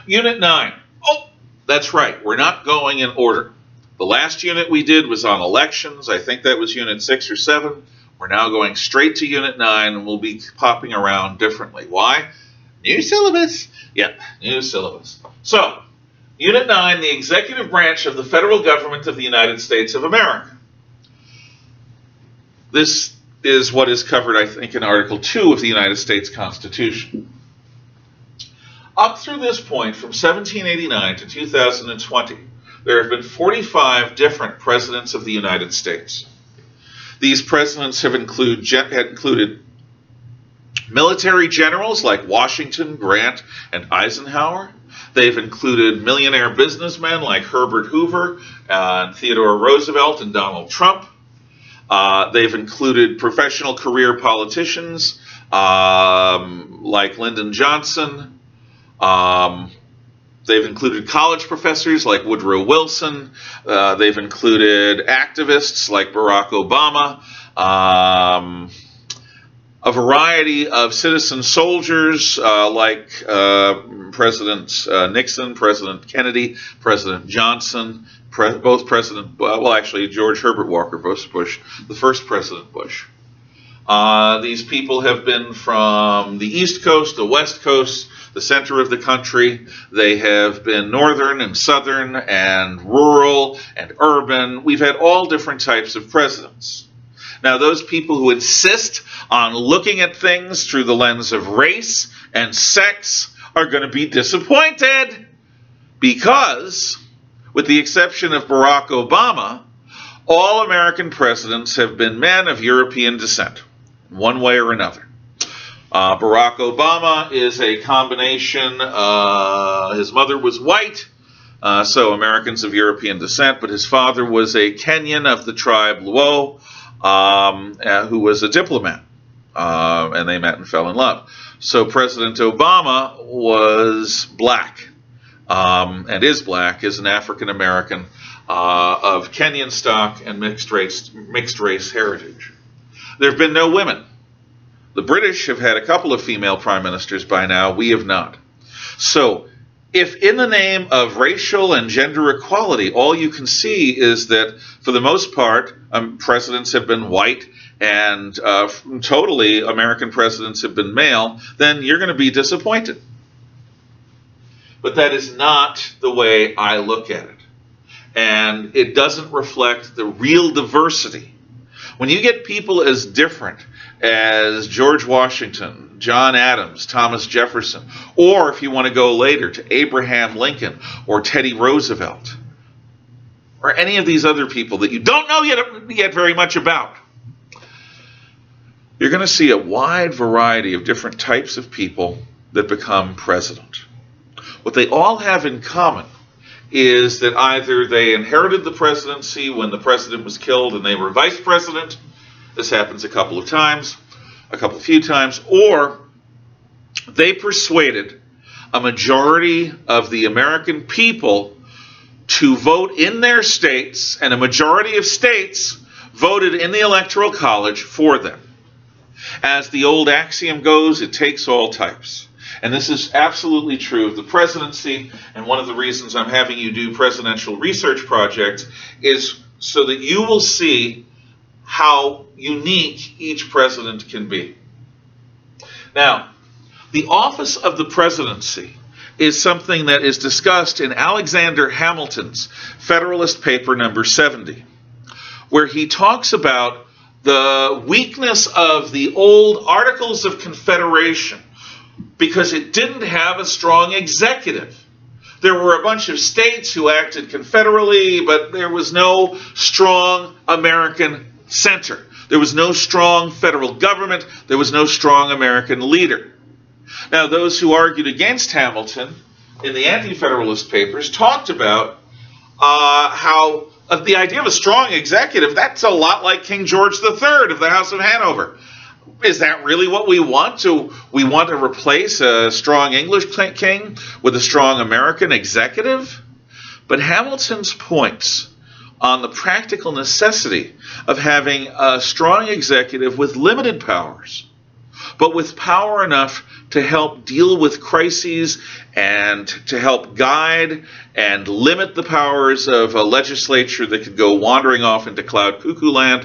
Unit 9. Oh, that's right. We're not going in order. The last unit we did was on elections. I think that was Unit 6 or 7. We're now going straight to Unit 9, and we'll be popping around differently. Why? New syllabus. Yep, new syllabus. So, Unit 9, the executive branch of the federal government of the United States of America. This is what is covered, I think, in Article 2 of the United States Constitution. Up through this point, from 1789 to 2020, there have been 45 different presidents of the United States. These presidents have included military generals like Washington, Grant, and Eisenhower. They've included millionaire businessmen like Herbert Hoover, and Theodore Roosevelt, and Donald Trump. They've included professional career politicians like Lyndon Johnson. They've included college professors like Woodrow Wilson. They've included activists like Barack Obama. A variety of citizen soldiers like President Nixon, President Kennedy, President Johnson, George Herbert Walker Bush, the first President Bush. These people have been from the East Coast, the West Coast, the center of the country. They have been northern and southern and rural and urban. We've had all different types of presidents. Now, those people who insist on looking at things through the lens of race and sex are going to be disappointed because, with the exception of Barack Obama, all American presidents have been men of European descent, one way or another. Barack Obama is a combination. His mother was white, so Americans of European descent, but his father was a Kenyan of the tribe Luo, who was a diplomat, and they met and fell in love. So President Obama was black, and is black, is an African American of Kenyan stock and mixed race heritage. There have been no women. The British have had a couple of female prime ministers by now. We have not. So if in the name of racial and gender equality, all you can see is that, for the most part, presidents have been white and totally American presidents have been male, then you're going to be disappointed. But that is not the way I look at it. And it doesn't reflect the real diversity. When you get people as different as George Washington, John Adams, Thomas Jefferson, or if you want to go later to Abraham Lincoln or Teddy Roosevelt, or any of these other people that you don't know yet very much about, you're going to see a wide variety of different types of people that become president. What they all have in common is that either they inherited the presidency when the president was killed and they were vice president. This happens a few times, or they persuaded a majority of the American people to vote in their states, and a majority of states voted in the Electoral College for them. As the old axiom goes, it takes all types. And this is absolutely true of the presidency, and one of the reasons I'm having you do presidential research projects is so that you will see how unique each president can be. Now, the office of the presidency is something that is discussed in Alexander Hamilton's Federalist Paper number 70, where he talks about the weakness of the old Articles of Confederation because it didn't have a strong executive. There were a bunch of states who acted confederally, but there was no strong American center. There was no strong federal government. There was no strong American leader. Now, those who argued against Hamilton in the Anti-Federalist Papers talked about how the idea of a strong executive, that's a lot like King George III of the House of Hanover. Is that really what we want? Do we want to replace a strong English king with a strong American executive? But Hamilton's points on the practical necessity of having a strong executive with limited powers but with power enough to help deal with crises and to help guide and limit the powers of a legislature that could go wandering off into cloud cuckoo land,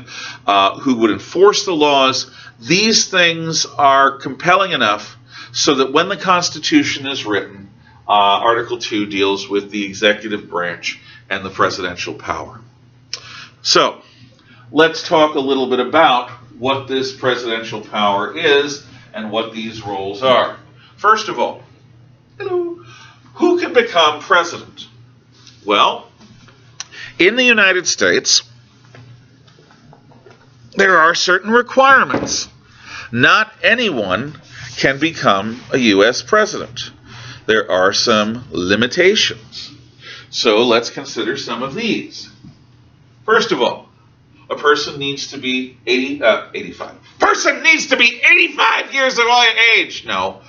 who would enforce the laws. These things are compelling enough so that when the Constitution is written, Article 2 deals with the executive branch and the presidential power. So, let's talk a little bit about what this presidential power is and what these roles are. First of all, who can become president? Well, in the United States, there are certain requirements. Not anyone can become a U.S. president. There are some limitations. So let's consider some of these. First of all, a person needs to be 85. Person needs to be 85 years of age. No.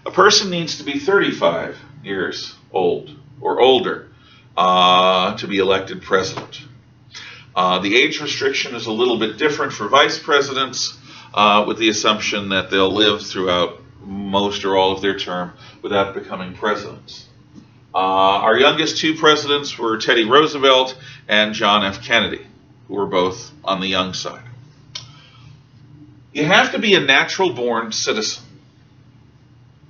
A person needs to be 35 years old or older to be elected president. The age restriction is a little bit different for vice presidents, with the assumption that they'll live throughout most or all of their term without becoming presidents. Our youngest two presidents were Teddy Roosevelt and John F. Kennedy, who were both on the young side. You have to be a natural-born citizen.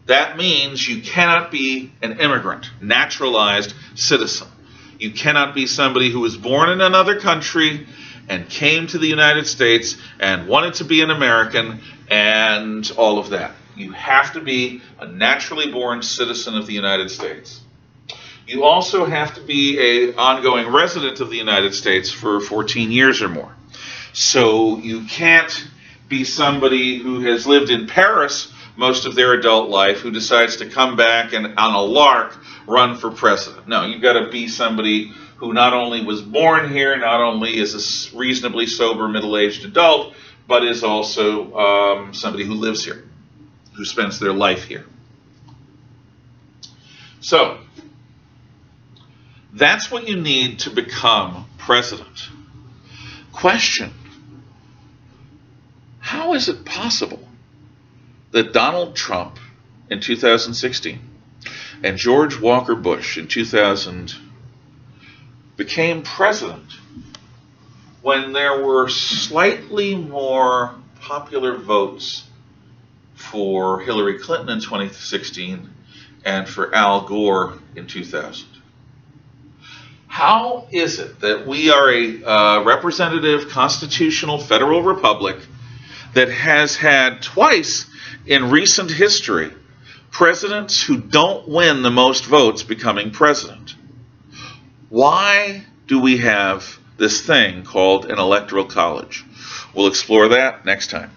That means you cannot be an immigrant, naturalized citizen. You cannot be somebody who was born in another country and came to the United States and wanted to be an American and all of that. You have to be a naturally born citizen of the United States. You also have to be an ongoing resident of the United States for 14 years or more. So you can't be somebody who has lived in Paris most of their adult life who decides to come back and on a lark run for president. No, you've got to be somebody who not only was born here, not only is a reasonably sober middle-aged adult, but is also somebody who lives here, who spends their life here. So, that's what you need to become president. Question: how is it possible that Donald Trump in 2016 and George Walker Bush in 2000 became president when there were slightly more popular votes for Hillary Clinton in 2016 and for Al Gore in 2000? How is it that we are a representative constitutional federal republic that has had twice in recent history presidents who don't win the most votes becoming president? Why do we have this thing called an electoral college? We'll explore that next time.